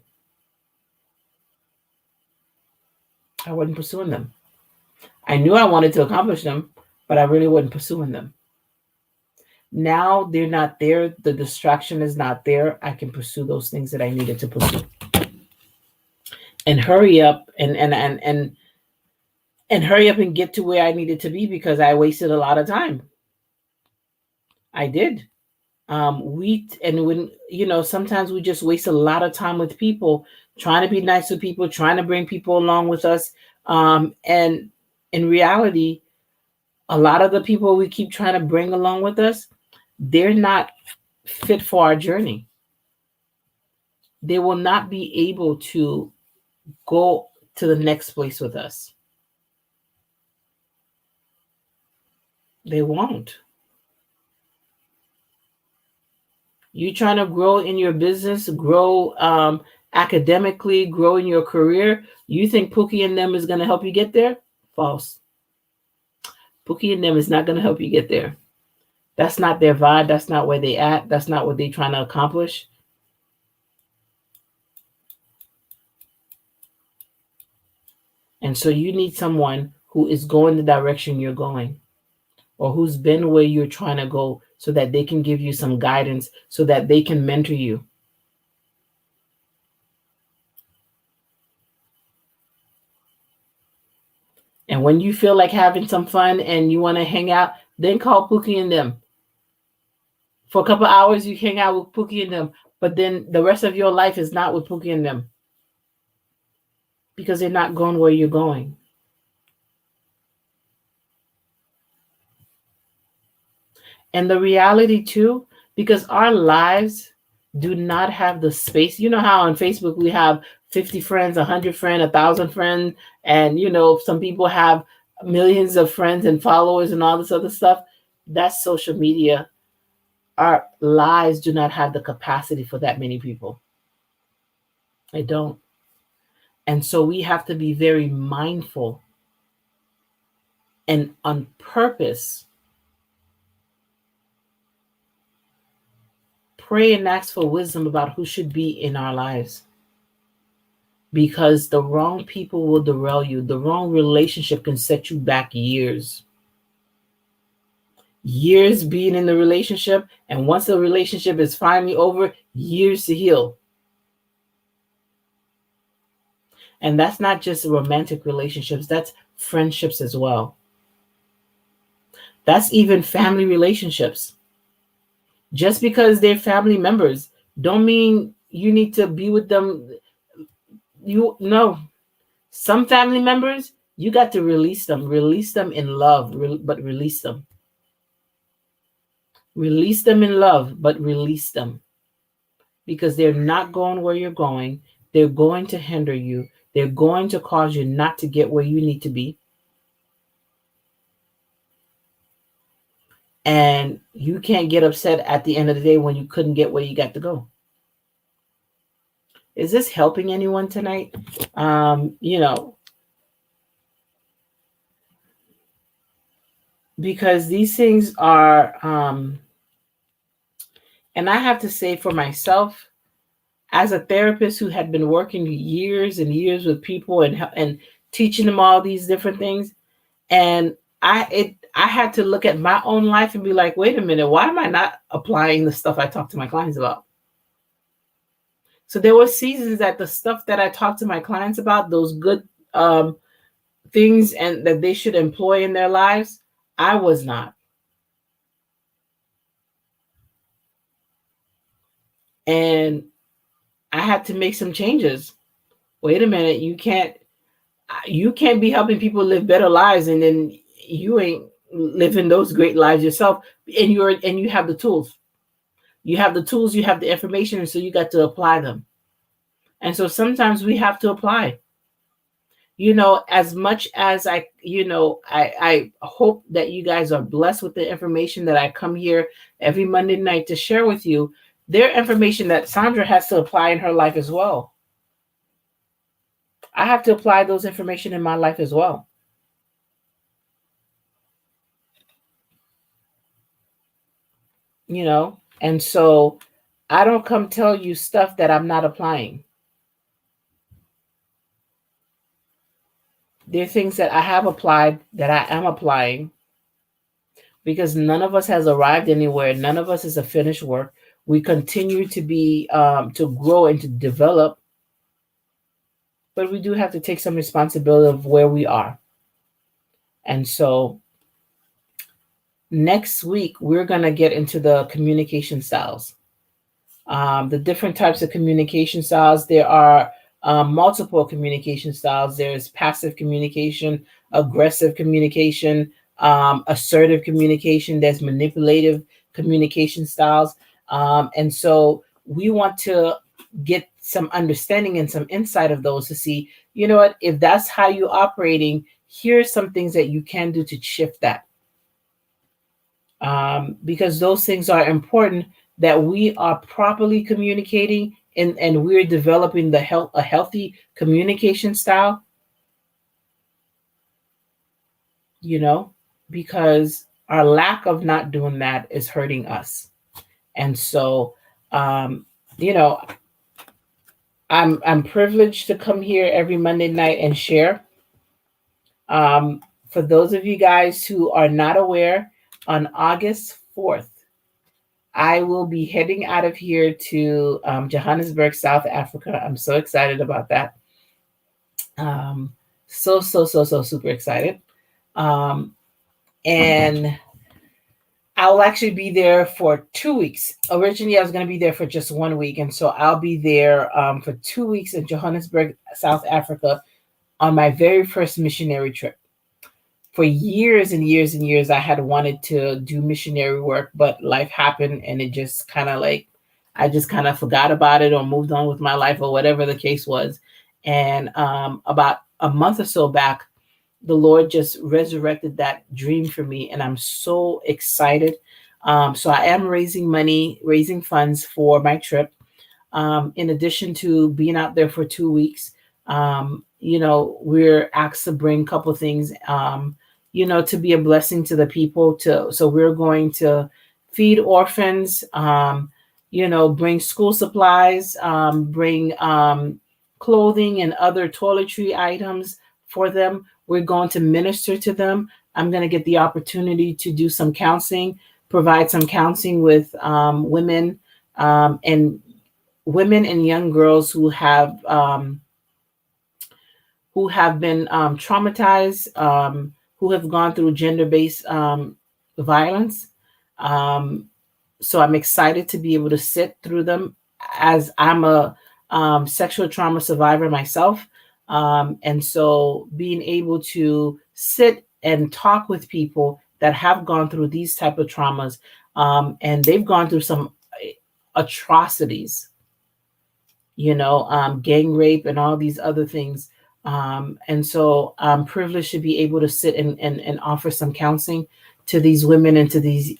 I wasn't pursuing them. I knew I wanted to accomplish them, but I really wasn't pursuing them. Now they're not there. The distraction is not there. I can pursue those things that I needed to pursue. And hurry up and hurry up and get to where I needed to be, because I wasted a lot of time. I did. Sometimes we just waste a lot of time with people, trying to be nice to people, trying to bring people along with us. And in reality, a lot of the people we keep trying to bring along with us, they're not fit for our journey. They will not be able to go to the next place with us. They won't. You trying to grow in your business, grow academically, grow in your career. You think Pookie and them is going to help you get there? False. Pookie and them is not going to help you get there. That's not their vibe. That's not where they at. That's not what they're trying to accomplish. And so you need someone who is going the direction you're going, or who's been where you're trying to go, so that they can give you some guidance, so that they can mentor you. And when you feel like having some fun and you want to hang out, then call Pookie and them. For a couple hours, you hang out with Pookie and them, but then the rest of your life is not with Pookie and them, because they're not going where you're going. And the reality too, because our lives do not have the space. You know how on Facebook we have 50 friends, 100 friends, 1,000 friends, and some people have millions of friends and followers and all this other stuff. That's social media. Our lives do not have the capacity for that many people. They don't. And so we have to be very mindful and on purpose pray and ask for wisdom about who should be in our lives. Because the wrong people will derail you. The wrong relationship can set you back years. Years being in the relationship, and once the relationship is finally over, years to heal. And that's not just romantic relationships, that's friendships as well. That's even family relationships. Just because they're family members don't mean you need to be with them. Some family members, you got to release them in love, but release them. Release them in love, but release them. Because they're not going where you're going. They're going to hinder you. They're going to cause you not to get where you need to be. And you can't get upset at the end of the day when you couldn't get where you got to go. Is this helping anyone tonight? Because these things are, and I have to say for myself, as a therapist who had been working years and years with people and teaching them all these different things, and I had to look at my own life and be like, wait a minute, why am I not applying the stuff I talk to my clients about? So there were seasons that the stuff that I talked to my clients about, those good things and that they should employ in their lives, I was not. And I had to make some changes. Wait a minute, you can't be helping people live better lives and then you ain't living those great lives yourself, and you have the tools. You have the tools, you have the information, and so you got to apply them. And so sometimes we have to apply. As much as I hope that you guys are blessed with the information that I come here every Monday night to share with you. Their information that Sandra has to apply in her life as well. I have to apply those information in my life as well. And so I don't come tell you stuff that I'm not applying. There are things that I have applied that I am applying, because none of us has arrived anywhere. None of us is a finished work. We continue to be to grow and to develop, but we do have to take some responsibility of where we are. And so next week we're going to get into the communication styles, the different types of communication styles. There are multiple communication styles. There's passive communication, aggressive communication, assertive communication. There's manipulative communication styles. And so we want to get some understanding and some insight of those to see, what, if that's how you're operating, here's some things that you can do to shift that. Because those things are important, that we are properly communicating and we're developing a healthy communication style, because our lack of not doing that is hurting us. And so, I'm privileged to come here every Monday night and share. For those of you guys who are not aware, on August 4th, I will be heading out of here to Johannesburg, South Africa. I'm so excited about that. So super excited. And I will actually be there for 2 weeks. Originally, I was going to be there for just 1 week. And so I'll be there for 2 weeks in Johannesburg, South Africa on my very first missionary trip. For years and years and years, I had wanted to do missionary work, but life happened and it just kind of like, I just kind of forgot about it or moved on with my life or whatever the case was. And about a month or so back, the Lord just resurrected that dream for me. And I'm so excited. So I am raising funds for my trip. In addition to being out there for 2 weeks, we're asked to bring a couple of things, to be a blessing to the people. So we're going to feed orphans, bring school supplies, bring clothing and other toiletry items for them. We're going to minister to them. I'm going to get the opportunity to do some counseling, provide some counseling with women and young girls who have been traumatized, who have gone through gender-based violence. So I'm excited to be able to sit through them, as I'm a sexual trauma survivor myself. And so being able to sit and talk with people that have gone through these type of traumas, and they've gone through some atrocities, gang rape and all these other things. And so I'm privileged to be able to sit and offer some counseling to these women and to these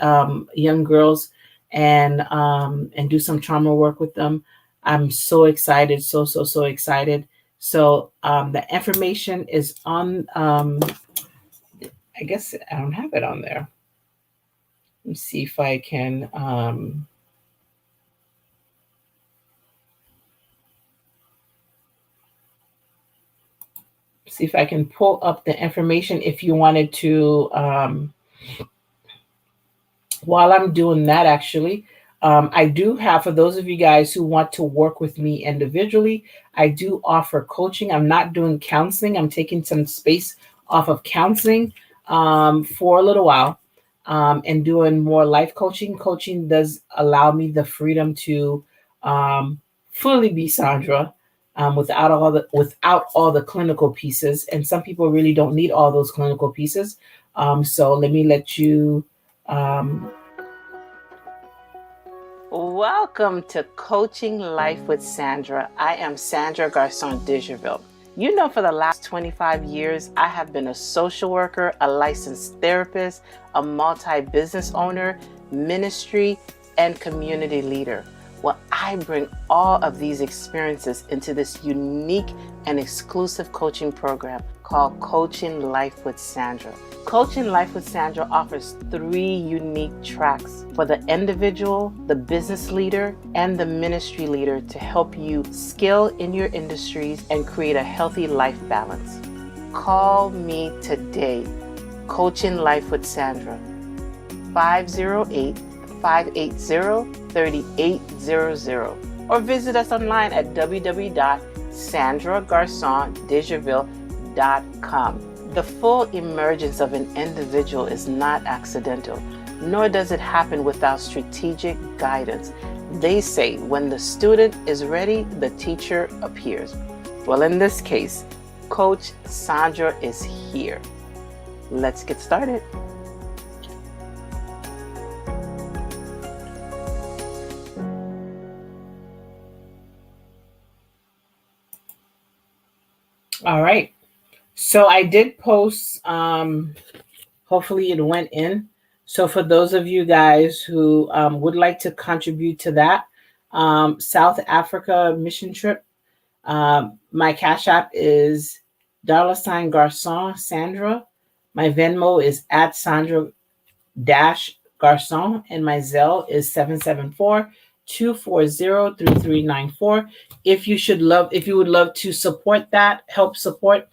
young girls, and do some trauma work with them. I'm so excited, so excited. So the information is on, I guess I don't have it on there. Let me see if I can, see if I can pull up the information if you wanted to, while I'm doing that, actually. I do have, for those of you guys who want to work with me individually, I do offer coaching. I'm not doing counseling. I'm taking some space off of counseling for a little while, and doing more life coaching. Coaching does allow me the freedom to fully be Sandra, without all the clinical pieces. And some people really don't need all those clinical pieces. So let me let you. Welcome to Coaching Life with Sandra. I am Sandra Garcon Digeville. For the last 25 years, I have been a social worker, a licensed therapist, a multi-business owner, ministry, and community leader. Well, I bring all of these experiences into this unique and exclusive coaching program called Coaching Life with Sandra. Coaching Life with Sandra offers 3 unique tracks for the individual, the business leader, and the ministry leader to help you scale in your industries and create a healthy life balance. Call me today, Coaching Life with Sandra, 508-580-3800, or visit us online at www.sandragarcondigeville.com. The full emergence of an individual is not accidental, nor does it happen without strategic guidance. They say when the student is ready, the teacher appears. Well, in this case, Coach Sandra is here. Let's get started. All right. So I did post, hopefully it went in. So for those of you guys who would like to contribute to that South Africa mission trip, my Cash App is $Garcon Sandra. My Venmo is @Sandra-Garcon, and my Zelle is 774-240-3394. If you would love to support that, help support,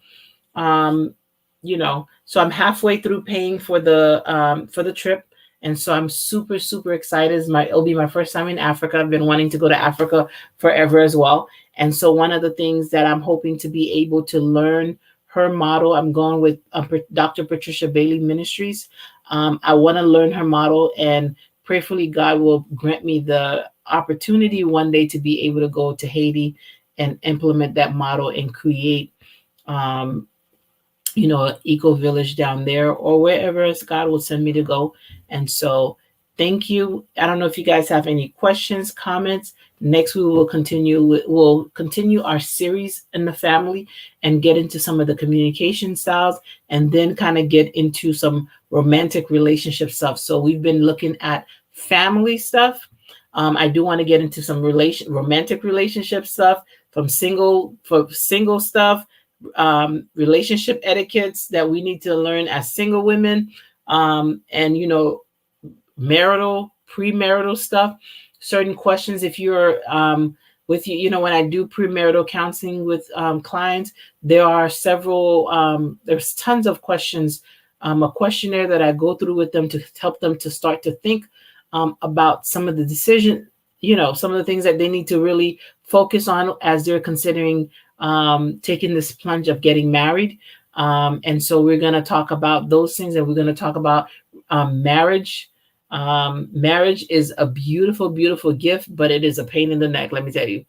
so I'm halfway through paying for the trip. And so I'm super, super excited. It'll be my first time in Africa. I've been wanting to go to Africa forever as well. And so one of the things that I'm hoping to be able to learn her model, I'm going with Dr. Patricia Bailey Ministries. I want to learn her model, and prayerfully God will grant me the opportunity one day to be able to go to Haiti and implement that model and create an eco village down there, or wherever else God will send me to go. And so thank you. I don't know if you guys have any questions, comments. Next, we'll continue our series in the family and get into some of the communication styles, and then kind of get into some romantic relationship stuff. So we've been looking at family stuff. I do want to get into some romantic relationship stuff, for single stuff, relationship etiquettes that we need to learn as single women, and premarital stuff, certain questions. If you're with when I do premarital counseling with clients, there's tons of questions, a questionnaire that I go through with them to help them to start to think about some of the decision, some of the things that they need to really focus on as they're considering taking this plunge of getting married. And so we're going to talk about those things, and we're going to talk about marriage. Marriage is a beautiful, beautiful gift, but it is a pain in the neck. Let me tell you,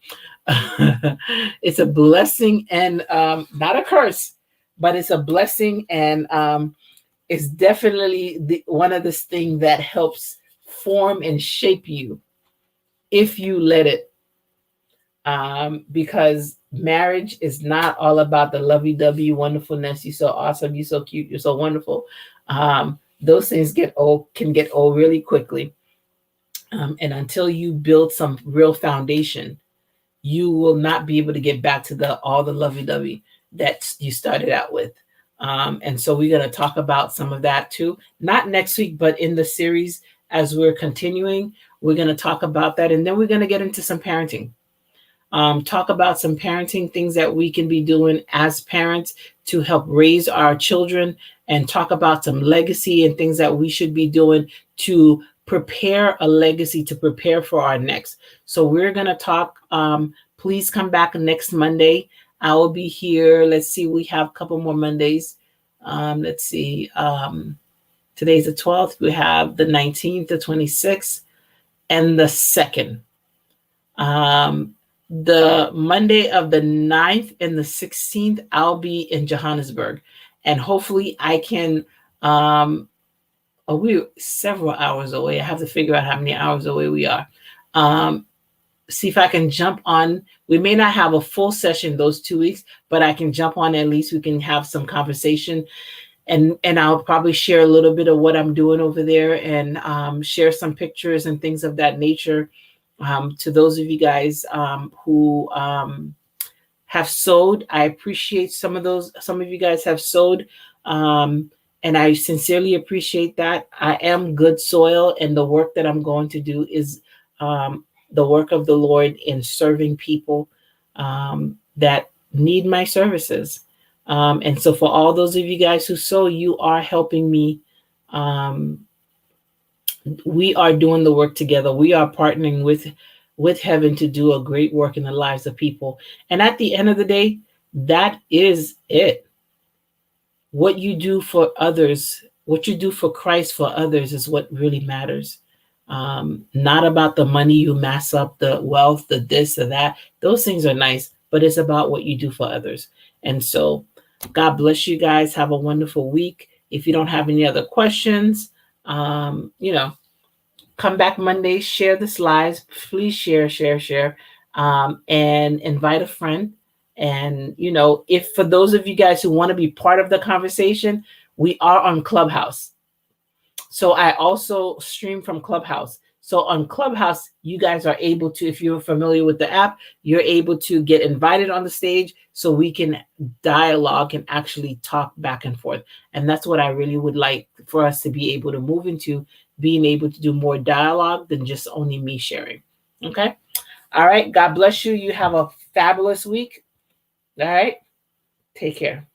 it's a blessing and not a curse, but it's a blessing. And it's definitely one of this thing that helps form and shape you if you let it. Because marriage is not all about the lovey-dovey wonderfulness. You're so awesome, you're so cute, you're so wonderful. Those things can get old really quickly. And until you build some real foundation, you will not be able to get back to all the lovey-dovey that you started out with. And so we're going to talk about some of that too, not next week, but in the series as we're continuing, we're going to talk about that. And then we're going to get into some parenting. Talk about some parenting things that we can be doing as parents to help raise our children, and talk about some legacy and things that we should be doing to prepare a legacy, to prepare for our next. So we're going to talk. Please come back next Monday. I will be here. Let's see. We have a couple more Mondays. Let's see. Today's the 12th. We have the 19th, the 26th, and the 2nd. The Monday of the 9th and the 16th, I'll be in Johannesburg, and hopefully I can, we're several hours away. I have to figure out how many hours away we are. See if I can jump on. We may not have a full session those 2 weeks, but I can jump on. At least we can have some conversation, and I'll probably share a little bit of what I'm doing over there, and share some pictures and things of that nature. To those of you guys who have sowed, I appreciate some of you guys have sowed, and I sincerely appreciate that. I am good soil, and the work that I'm going to do is the work of the Lord in serving people that need my services. And so for all those of you guys who sow, you are helping me. We are doing the work together. We are partnering with heaven to do a great work in the lives of people. And at the end of the day, that is it. What you do for others, what you do for Christ for others is what really matters. Not about the money you mass up, the wealth, the this or that. Those things are nice, but it's about what you do for others. And so God bless you guys. Have a wonderful week. If you don't have any other questions, come back Monday, share the slides. Please share, and invite a friend. And, if for those of you guys who want to be part of the conversation, we are on Clubhouse. So I also stream from Clubhouse. So on Clubhouse, you guys are able to, if you're familiar with the app, you're able to get invited on the stage so we can dialogue and actually talk back and forth. And that's what I really would like for us to be able to move into, being able to do more dialogue than just only me sharing. Okay. All right. God bless you. You have a fabulous week. All right. Take care.